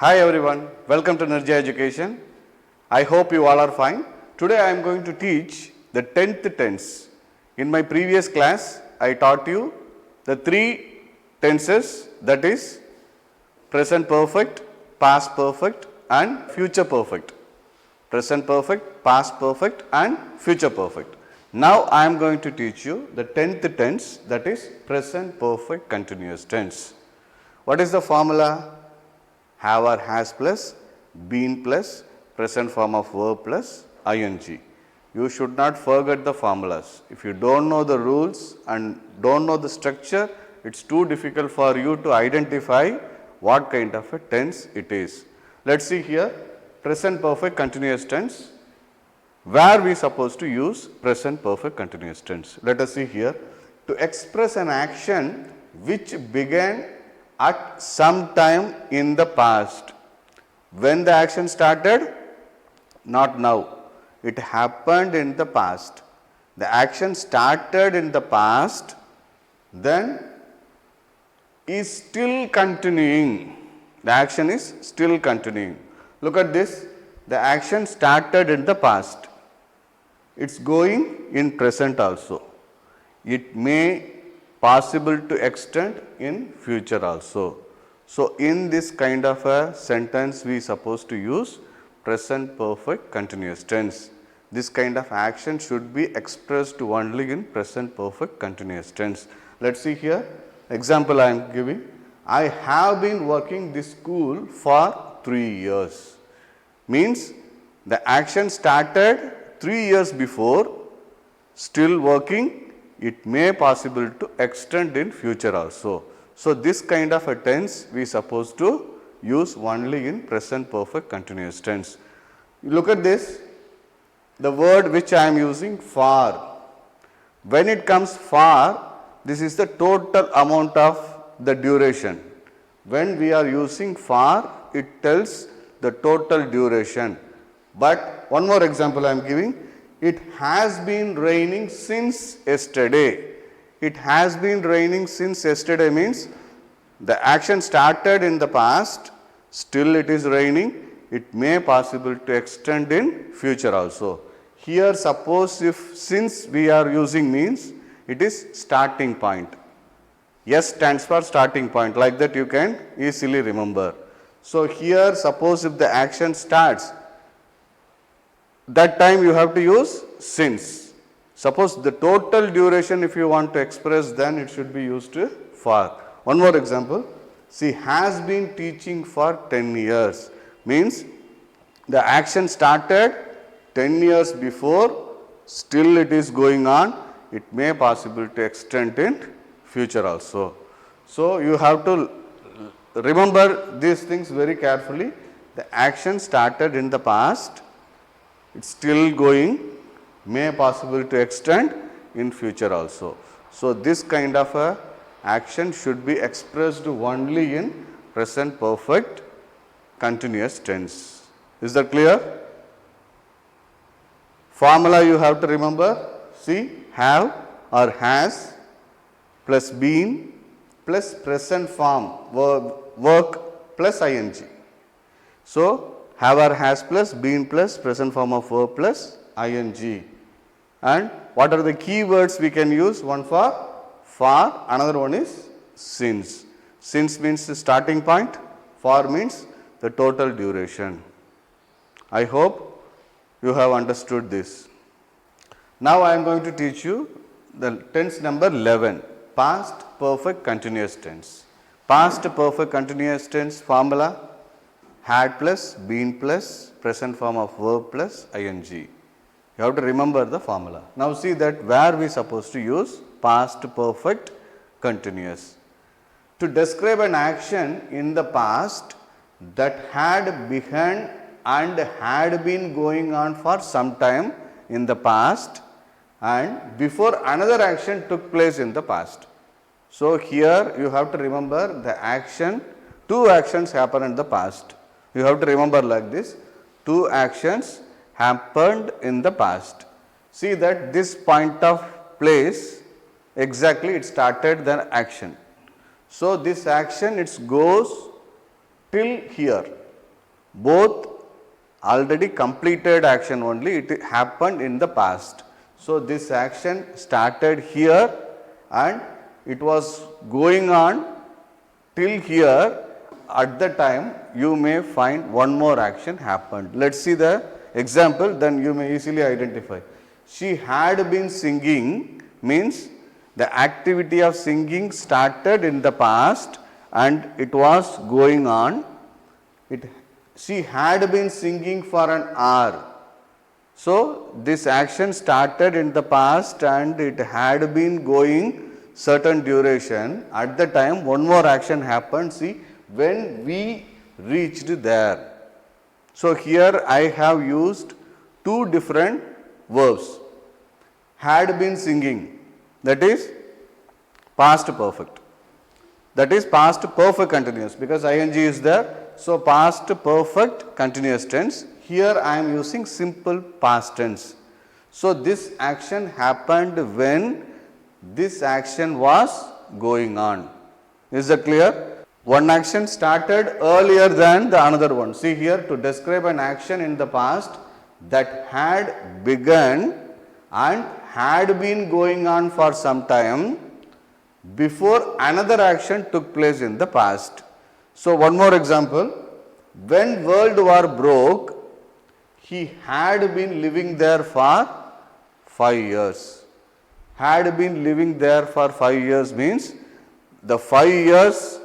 Hi everyone, welcome to Nirjaya Education. I hope you all are fine. Today I am going to teach the 10th tense. In my previous class, I taught you the three tenses, that is present perfect, past perfect and future perfect. Present perfect, past perfect and future perfect. Now I am going to teach you the 10th tense, that is present perfect continuous tense. What is the formula? Have or has plus, been plus, present form of verb plus, ing. You should not forget the formulas. If you don't know the rules and don't know the structure, it's too difficult for you to identify what kind of a tense it is. Let's see here, present perfect continuous tense. Where we supposed to use present perfect continuous tense? Let us see here. To express an action which began at some time in the past. When the action started? Not now. It happened in the past. The action started in the past, then is still continuing. The action is still continuing. Look at this. The action started in the past. It's going in present also. It may possible to extend in future also. So, in this kind of a sentence we supposed to use present perfect continuous tense. This kind of action should be expressed only in present perfect continuous tense. Let us see here, example I am giving. I have been working this school for 3 years. Means the action started 3 years before, still working. It may possible to extend in future also. So, this kind of a tense we supposed to use only in present perfect continuous tense. You look at this, the word which I am using for. When it comes for, this is the total amount of the duration. When we are using for, it tells the total duration. But one more example I am giving. It has been raining since yesterday. It has been raining since yesterday means the action started in the past, still it is raining. It may possible to extend in future also. Here suppose if since we are using means it is starting point. S stands for starting point, like that you can easily remember. So, here suppose if the action starts, that time you have to use since. Suppose the total duration if you want to express, then it should be used for. One more example, she has been teaching for 10 years means the action started 10 years before, still it is going on, it may possible to extend in future also. So, you have to remember these things very carefully. The action started in the past, it's still going, may possible to extend in future also. So, this kind of a action should be expressed only in present perfect continuous tense. Is that clear? Formula you have to remember, see, have or has plus been plus present form work plus ing. So, have or has plus been plus present form of verb plus ing. And what are the key words we can use? One for, another one is since. Since means the starting point, for means the total duration. I hope you have understood this. Now I am going to teach you the tense number 11, past perfect continuous tense. Past perfect continuous tense formula, had plus, been plus, present form of verb plus ing. You have to remember the formula. Now see that where we supposed to use past perfect continuous. To describe an action in the past that had begun and had been going on for some time in the past and before another action took place in the past. So, here you have to remember the action, two actions happen in the past. You have to remember like this, two actions happened in the past. See that this point of place exactly it started the action. So, this action it goes till here. both already completed action only, it happened in the past. So, this action started here and it was going on till here. At the time you may find one more action happened. Let us see the example, then you may easily identify. She had been singing means the activity of singing started in the past and it was going on. She had been singing for an hour. So, this action started in the past and it had been going certain duration. At the time one more action happened, see, when we reached there. So, here I have used two different verbs. Had been singing, that is past perfect, that is past perfect continuous, because ing is there. So, past perfect continuous tense. Here I am using simple past tense. So, this action happened when this action was going on. Is that clear? One action started earlier than the another one. See here, to describe an action in the past that had begun and had been going on for some time before another action took place in the past. So, one more example. When World War broke, he had been living there for 5 years. Had been living there for 5 years means the 5 years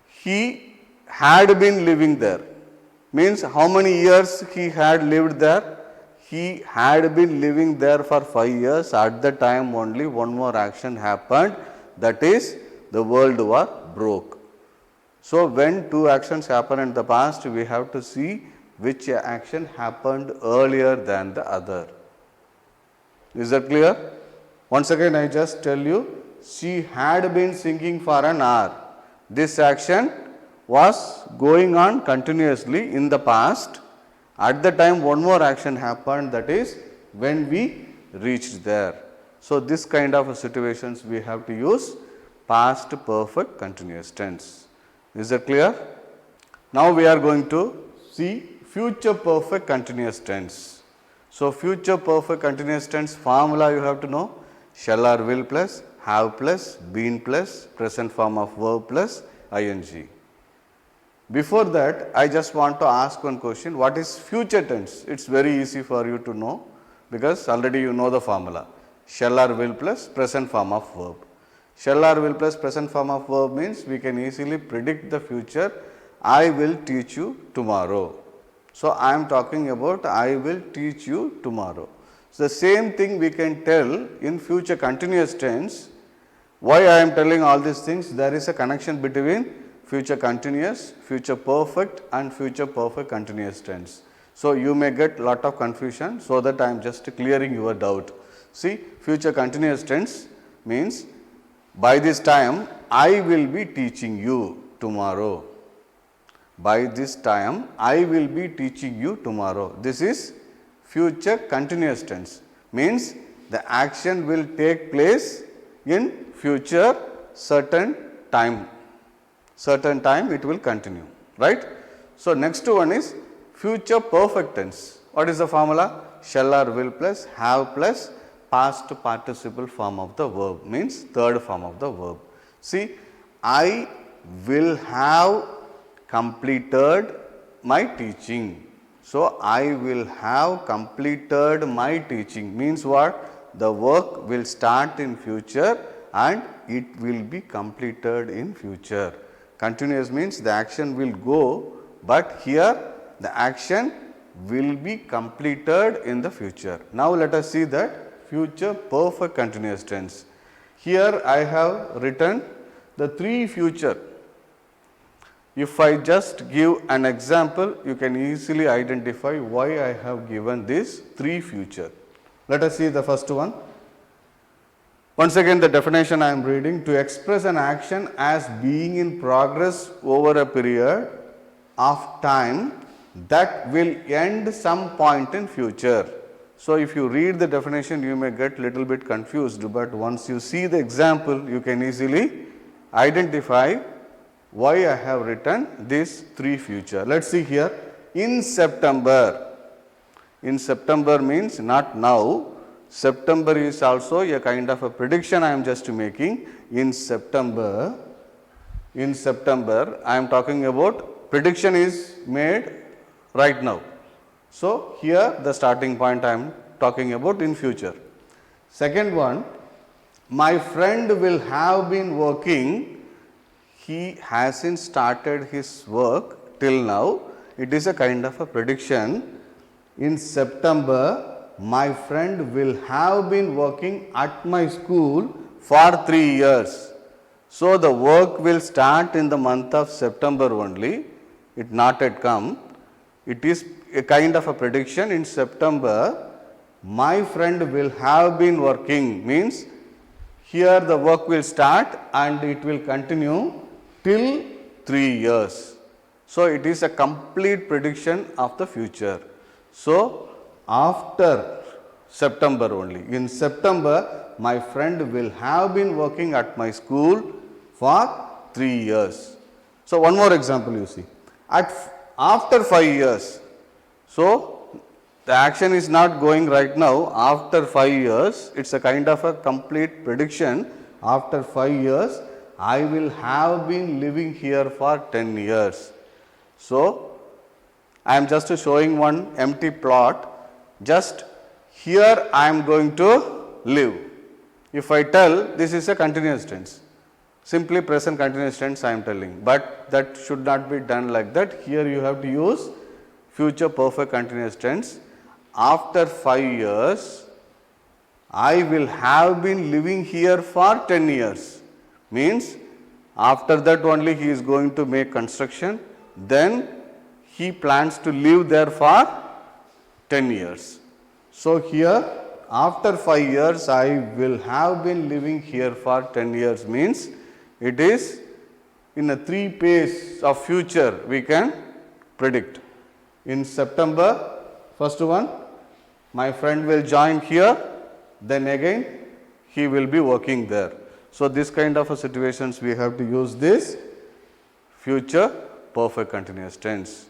he had been living there. Means how many years he had lived there? He had been living there for 5 years. At the time only one more action happened, that is the World War broke. So, when two actions happen in the past, we have to see which action happened earlier than the other. Is that clear? Once again I just tell you, she had been singing for an hour. This action was going on continuously in the past. At the time one more action happened, that is when we reached there. So, this kind of situations we have to use past perfect continuous tense. Is that clear? Now, we are going to see future perfect continuous tense. So, future perfect continuous tense formula you have to know: shall or will plus, have plus, been plus, present form of verb plus ing. Before that, I just want to ask one question: what is future tense? It is very easy for you to know, because already you know the formula: shall or will plus present form of verb. Shall or will plus present form of verb means we can easily predict the future. I will teach you tomorrow. So, I am talking about I will teach you tomorrow. So, the same thing we can tell in future continuous tense. Why I am telling all these things? There is a connection between future continuous, future perfect and future perfect continuous tense. So, you may get lot of confusion, so that I am just clearing your doubt. See, future continuous tense means by this time I will be teaching you tomorrow. By this time I will be teaching you tomorrow. This is future continuous tense, means the action will take place in future certain time it will continue, right. So, next one is future perfect tense. What is the formula? Shall or will plus, have plus, past participle form of the verb, means third form of the verb. See, I will have completed my teaching. So, I will have completed my teaching means what? The work will start in future and it will be completed in future. Continuous means the action will go, but here the action will be completed in the future. Now, let us see that future perfect continuous tense. Here I have written the three future. If I just give an example, you can easily identify why I have given this three future. Let us see the first one. Once again, the definition I am reading: to express an action as being in progress over a period of time that will end some point in future. So, if you read the definition, you may get little bit confused, but once you see the example, you can easily identify why I have written these three future. Let's see here. In September. In September means not now. September is also a kind of a prediction I am just making. In September, I am talking about prediction is made right now. So, here the starting point I am talking about in future. Second one, my friend will have been working, he hasn't started his work till now. It is a kind of a prediction. In September, my friend will have been working at my school for 3 years. So, the work will start in the month of September only, it not yet come. It is a kind of a prediction. In September, my friend will have been working, means here the work will start and it will continue till 3 years. So, it is a complete prediction of the future. So, after September only, in September my friend will have been working at my school for 3 years. So, one more example you see, after 5 years. So, the action is not going right now, after 5 years, it is a kind of a complete prediction. After 5 years, I will have been living here for 10 years. So, I am just showing one empty plot, just here I am going to live. If I tell this is a continuous tense, simply present continuous tense I am telling, but that should not be done like that. Here you have to use future perfect continuous tense. After 5 years, I will have been living here for 10 years, means after that only he is going to make construction, then he plans to live there for 10 years. So, here after 5 years I will have been living here for 10 years means it is in a 3 phase of future we can predict. In September, first one, my friend will join here, then again he will be working there. So, this kind of a situations we have to use this future perfect continuous tense.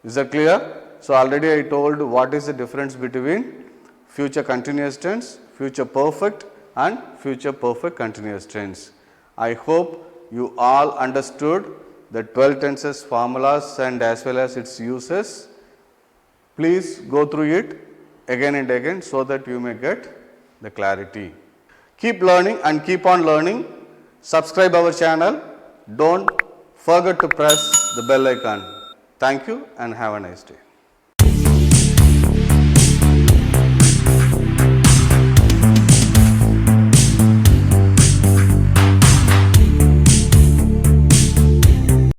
Is that clear? So, already I told what is the difference between future continuous tense, future perfect and future perfect continuous tense. I hope you all understood the 12 tenses formulas and as well as its uses. Please go through it again and again so that you may get the clarity. Keep learning and keep on learning. Subscribe our channel. Don't forget to press the bell icon. Thank you and have a nice day.